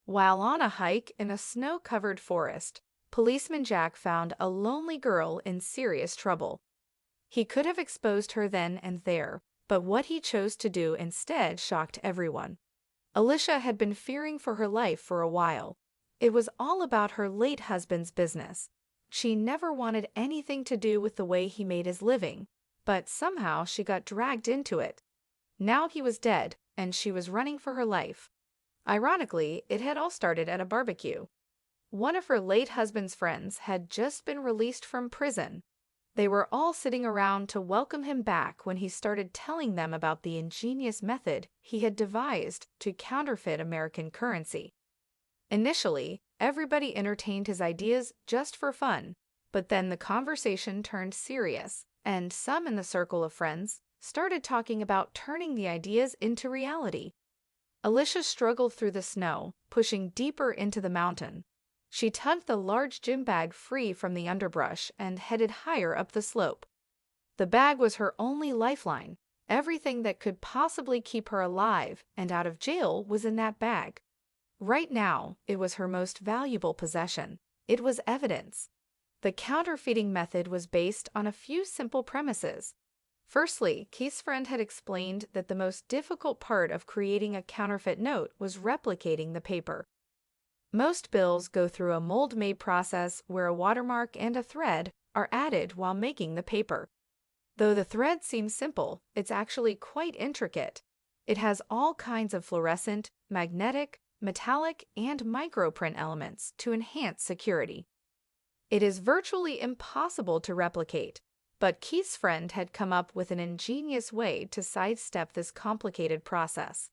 While on a hike in a snow-covered forest, policeman Jack found a lonely girl in serious trouble. He could have exposed her then and there, but what he chose to do instead shocked everyone. Alicia had been fearing for her life for a while. It was all about her late husband's business. She never wanted anything to do with the way he made his living, but somehow she got dragged into it. Now he was dead, and she was running for her life. Ironically, it had all started at a barbecue. One of her late husband's friends had just been released from prison. They were all sitting around to welcome him back when he started telling them about the ingenious method he had devised to counterfeit American currency. Initially, everybody entertained his ideas just for fun, but then the conversation turned serious, and some in the circle of friends started talking about turning the ideas into reality. Alicia struggled through the snow, pushing deeper into the mountain. She tugged the large gym bag free from the underbrush and headed higher up the slope. The bag was her only lifeline. Everything that could possibly keep her alive and out of jail was in that bag. Right now, it was her most valuable possession. It was evidence. The counterfeiting method was based on a few simple premises. Firstly, Keith's friend had explained that the most difficult part of creating a counterfeit note was replicating the paper. Most bills go through a mold-made process where a watermark and a thread are added while making the paper. Though the thread seems simple, it's actually quite intricate. It has all kinds of fluorescent, magnetic, metallic, and microprint elements to enhance security. It is virtually impossible to replicate, but Keith's friend had come up with an ingenious way to sidestep this complicated process.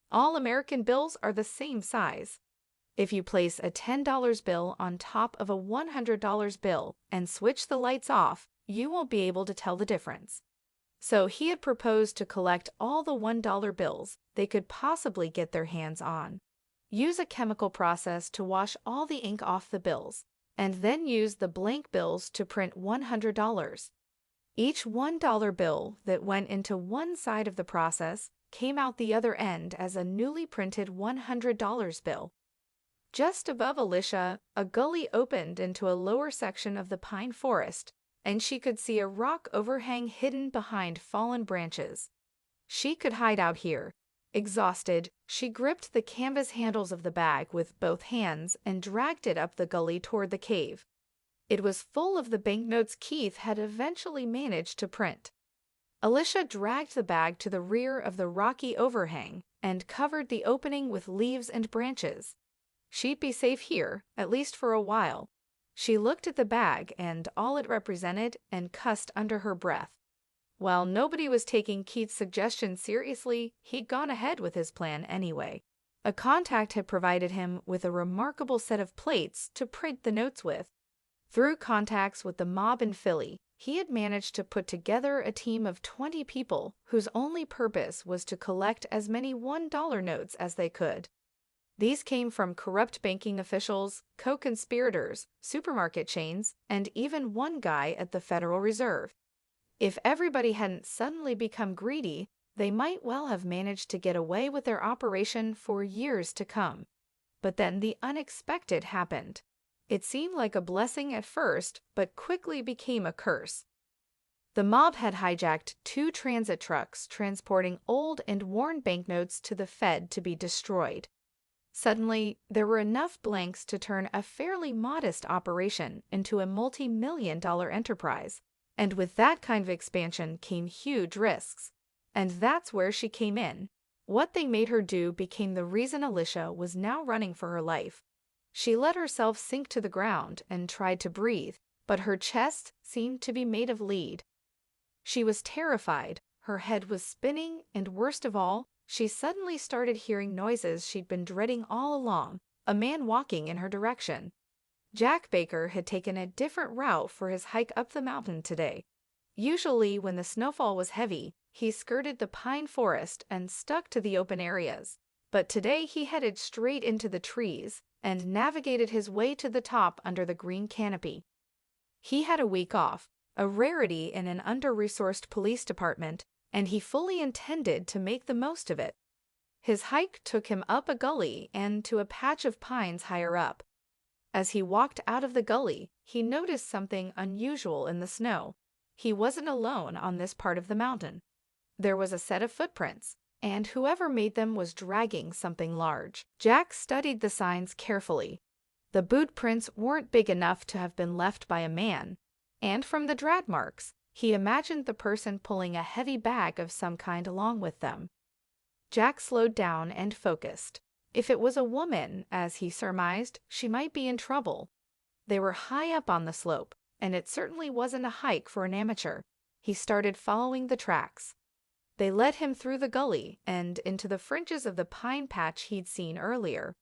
All American bills are the same size. If you place a $10 bill on top of a $100 bill and switch the lights off, you won't be able to tell the difference. So he had proposed to collect all the $1 bills they could possibly get their hands on. Use a chemical process to wash all the ink off the bills, and then use the blank bills to print $100. Each $1 bill that went into one side of the process came out the other end as a newly printed $100 bill. Just above Alicia, a gully opened into a lower section of the pine forest, and she could see a rock overhang hidden behind fallen branches. She could hide out here. Exhausted, she gripped the canvas handles of the bag with both hands and dragged it up the gully toward the cave. It was full of the banknotes Keith had eventually managed to print. Alicia dragged the bag to the rear of the rocky overhang and covered the opening with leaves and branches. She'd be safe here, at least for a while. She looked at the bag and all it represented and cussed under her breath. While nobody was taking Keith's suggestion seriously, he'd gone ahead with his plan anyway. A contact had provided him with a remarkable set of plates to print the notes with. Through contacts with the mob in Philly, he had managed to put together a team of 20 people whose only purpose was to collect as many $1 notes as they could. These came from corrupt banking officials, co-conspirators, supermarket chains, and even one guy at the Federal Reserve. If everybody hadn't suddenly become greedy, they might well have managed to get away with their operation for years to come. But then the unexpected happened. It seemed like a blessing at first, but quickly became a curse. The mob had hijacked 2 transit trucks transporting old and worn banknotes to the Fed to be destroyed. Suddenly, there were enough blanks to turn a fairly modest operation into a multi-million-dollar enterprise. And with that kind of expansion came huge risks. And that's where she came in. What they made her do became the reason Alicia was now running for her life. She let herself sink to the ground and tried to breathe, but her chest seemed to be made of lead. She was terrified, her head was spinning, and worst of all, she suddenly started hearing noises she'd been dreading all along, a man walking in her direction. Jack Baker had taken a different route for his hike up the mountain today. Usually, when the snowfall was heavy, he skirted the pine forest and stuck to the open areas. But today he headed straight into the trees and navigated his way to the top under the green canopy. He had a week off, a rarity in an under-resourced police department, and he fully intended to make the most of it. His hike took him up a gully and to a patch of pines higher up. As he walked out of the gully, he noticed something unusual in the snow. He wasn't alone on this part of the mountain. There was a set of footprints, and whoever made them was dragging something large. Jack studied the signs carefully. The boot prints weren't big enough to have been left by a man, and from the drag marks, he imagined the person pulling a heavy bag of some kind along with them. Jack slowed down and focused. If it was a woman, as he surmised, she might be in trouble. They were high up on the slope, and it certainly wasn't a hike for an amateur. He started following the tracks. They led him through the gully and into the fringes of the pine patch he'd seen earlier.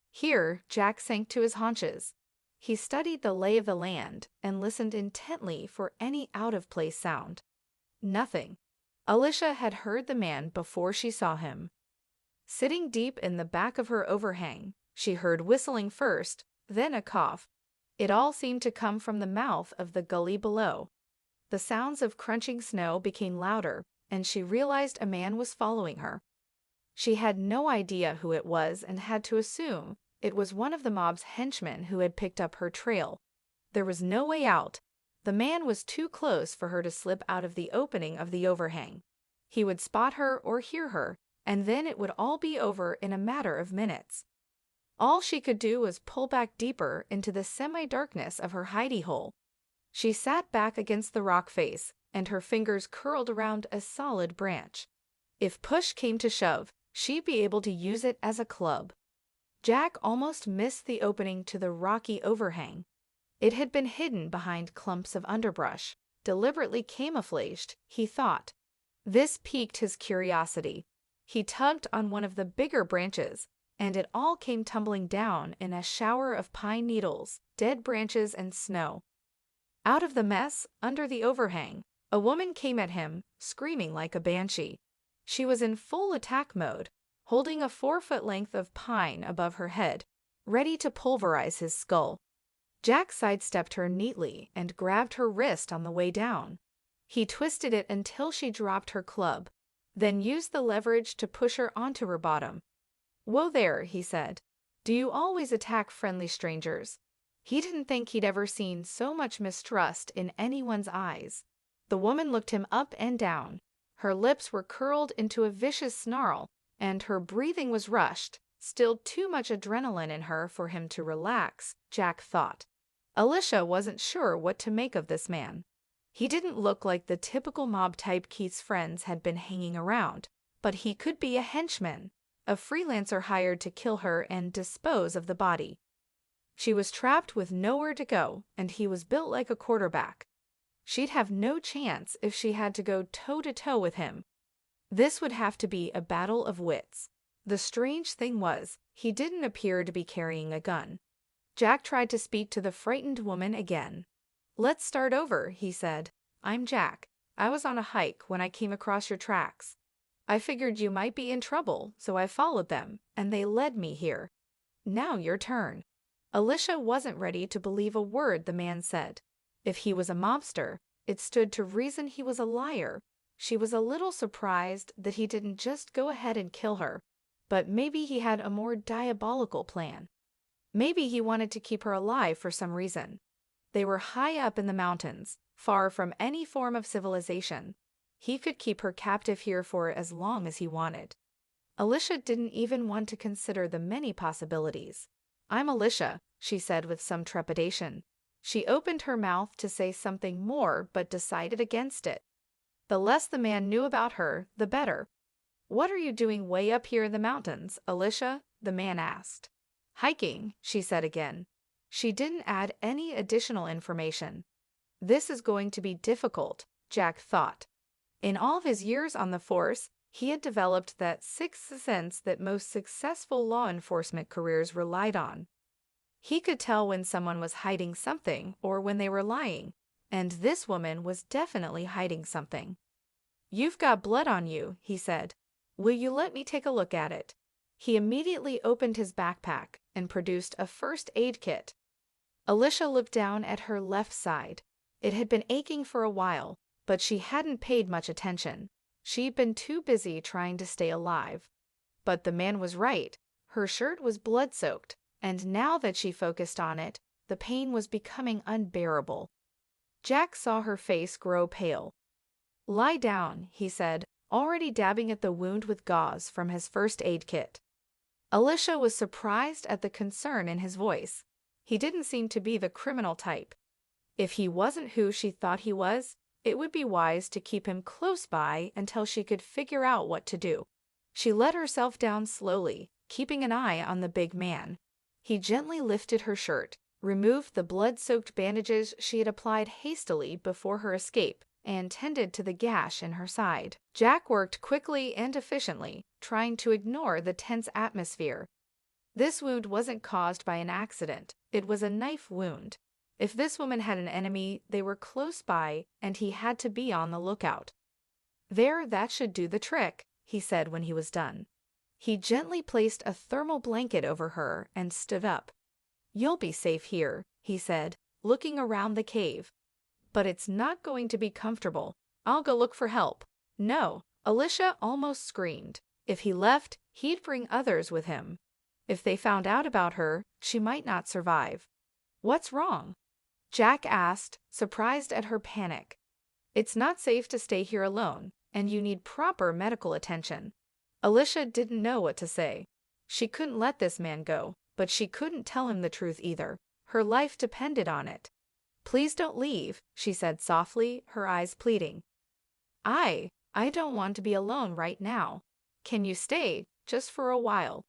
Here, Jack sank to his haunches. He studied the lay of the land and listened intently for any out-of-place sound. Nothing. Alicia had heard the man before she saw him. Sitting deep in the back of her overhang, she heard whistling first, then a cough. It all seemed to come from the mouth of the gully below. The sounds of crunching snow became louder, and she realized a man was following her. She had no idea who it was and had to assume it was one of the mob's henchmen who had picked up her trail. There was no way out. The man was too close for her to slip out of the opening of the overhang. He would spot her or hear her, and then it would all be over in a matter of minutes. All she could do was pull back deeper into the semi-darkness of her hidey hole. She sat back against the rock face, and her fingers curled around a solid branch. If push came to shove, she'd be able to use it as a club. Jack almost missed the opening to the rocky overhang. It had been hidden behind clumps of underbrush, deliberately camouflaged, he thought. This piqued his curiosity. He tugged on one of the bigger branches, and it all came tumbling down in a shower of pine needles, dead branches, and snow. Out of the mess, under the overhang, a woman came at him, screaming like a banshee. She was in full attack mode, holding a 4-foot length of pine above her head, ready to pulverize his skull. Jack sidestepped her neatly and grabbed her wrist on the way down. He twisted it until she dropped her club, then used the leverage to push her onto her bottom. "Whoa there," he said. "Do you always attack friendly strangers?" He didn't think he'd ever seen so much mistrust in anyone's eyes. The woman looked him up and down. Her lips were curled into a vicious snarl, and her breathing was rushed, still too much adrenaline in her for him to relax, Jack thought. Alicia wasn't sure what to make of this man. He didn't look like the typical mob type Keith's friends had been hanging around, but he could be a henchman, a freelancer hired to kill her and dispose of the body. She was trapped with nowhere to go, and he was built like a quarterback. She'd have no chance if she had to go toe-to-toe with him. This would have to be a battle of wits. The strange thing was, he didn't appear to be carrying a gun. Jack tried to speak to the frightened woman again. "Let's start over," he said. "I'm Jack. I was on a hike when I came across your tracks. I figured you might be in trouble, so I followed them, and they led me here. Now your turn." Alicia wasn't ready to believe a word the man said. If he was a mobster, it stood to reason he was a liar. She was a little surprised that he didn't just go ahead and kill her, but maybe he had a more diabolical plan. Maybe he wanted to keep her alive for some reason. They were high up in the mountains, far from any form of civilization. He could keep her captive here for as long as he wanted. Alicia didn't even want to consider the many possibilities. "I'm Alicia," she said with some trepidation. She opened her mouth to say something more but decided against it. The less the man knew about her, the better. "What are you doing way up here in the mountains, Alicia?" the man asked. "Hiking," she said again. She didn't add any additional information. This is going to be difficult, Jack thought. In all of his years on the force, he had developed that sixth sense that most successful law enforcement careers relied on. He could tell when someone was hiding something or when they were lying, and this woman was definitely hiding something. "You've got blood on you," he said. "Will you let me take a look at it?" He immediately opened his backpack and produced a first aid kit. Alicia looked down at her left side. It had been aching for a while, but she hadn't paid much attention. She'd been too busy trying to stay alive. But the man was right. Her shirt was blood-soaked, and now that she focused on it, the pain was becoming unbearable. Jack saw her face grow pale. "Lie down," he said, already dabbing at the wound with gauze from his first aid kit. Alicia was surprised at the concern in his voice. He didn't seem to be the criminal type. If he wasn't who she thought he was, it would be wise to keep him close by until she could figure out what to do. She let herself down slowly, keeping an eye on the big man. He gently lifted her shirt, removed the blood-soaked bandages she had applied hastily before her escape, and tended to the gash in her side. Jack worked quickly and efficiently, trying to ignore the tense atmosphere. This wound wasn't caused by an accident. It was a knife wound. If this woman had an enemy, they were close by, and he had to be on the lookout. "There, that should do the trick," he said when he was done. He gently placed a thermal blanket over her and stood up. "You'll be safe here," he said, looking around the cave. "But it's not going to be comfortable. I'll go look for help." "No," Alicia almost screamed. If he left, he'd bring others with him. If they found out about her, she might not survive. "What's wrong?" Jack asked, surprised at her panic. "It's not safe to stay here alone, and you need proper medical attention." Alicia didn't know what to say. She couldn't let this man go, but she couldn't tell him the truth either. Her life depended on it. "Please don't leave," she said softly, her eyes pleading. I don't want to be alone right now. Can you stay, just for a while?"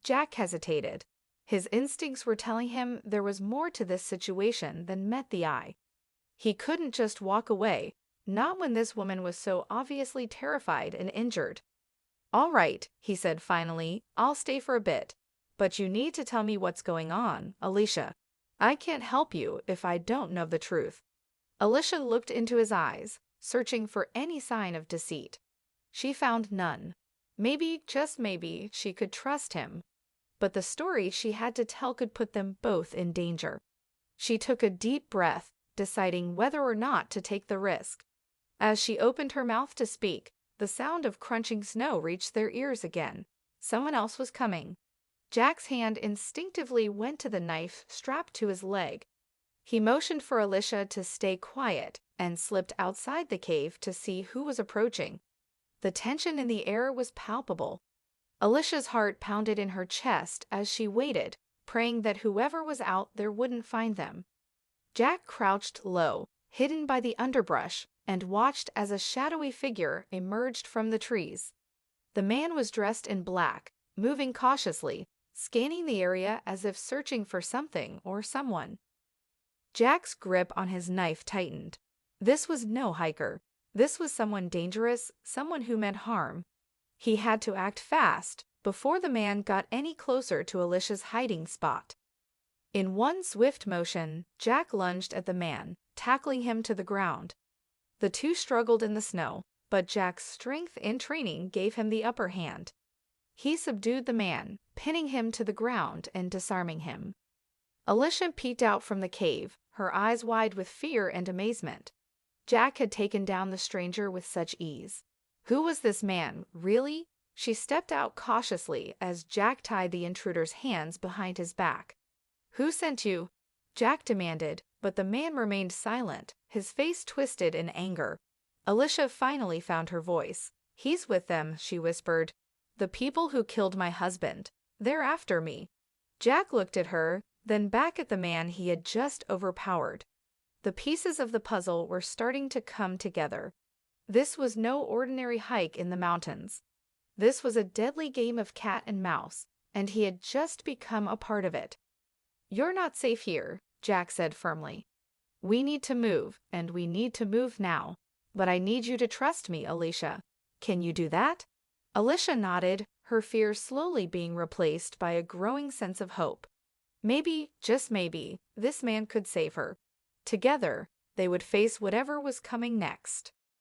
Jack hesitated. His instincts were telling him there was more to this situation than met the eye. He couldn't just walk away, not when this woman was so obviously terrified and injured. "All right," he said finally, "I'll stay for a bit. But you need to tell me what's going on, Alicia. I can't help you if I don't know the truth." Alicia looked into his eyes, searching for any sign of deceit. She found none. Maybe, just maybe, she could trust him. But the story she had to tell could put them both in danger. She took a deep breath, deciding whether or not to take the risk. As she opened her mouth to speak, the sound of crunching snow reached their ears again. Someone else was coming. Jack's hand instinctively went to the knife strapped to his leg. He motioned for Alicia to stay quiet and slipped outside the cave to see who was approaching. The tension in the air was palpable. Alicia's heart pounded in her chest as she waited, praying that whoever was out there wouldn't find them. Jack crouched low, hidden by the underbrush, and watched as a shadowy figure emerged from the trees. The man was dressed in black, moving cautiously, scanning the area as if searching for something or someone. Jack's grip on his knife tightened. This was no hiker. This was someone dangerous, someone who meant harm. He had to act fast before the man got any closer to Alicia's hiding spot. In one swift motion, Jack lunged at the man, tackling him to the ground. The two struggled in the snow, but Jack's strength and training gave him the upper hand. He subdued the man, pinning him to the ground and disarming him. Alicia peeked out from the cave, her eyes wide with fear and amazement. Jack had taken down the stranger with such ease. Who was this man, really? She stepped out cautiously as Jack tied the intruder's hands behind his back. "Who sent you?" Jack demanded, but the man remained silent, his face twisted in anger. Alicia finally found her voice. "He's with them," she whispered. "The people who killed my husband. They're after me." Jack looked at her, then back at the man he had just overpowered. The pieces of the puzzle were starting to come together. This was no ordinary hike in the mountains. This was a deadly game of cat and mouse, and he had just become a part of it. "You're not safe here," Jack said firmly. "We need to move, and we need to move now. But I need you to trust me, Alicia. Can you do that?" Alicia nodded, her fear slowly being replaced by a growing sense of hope. Maybe, just maybe, this man could save her. Together, they would face whatever was coming next.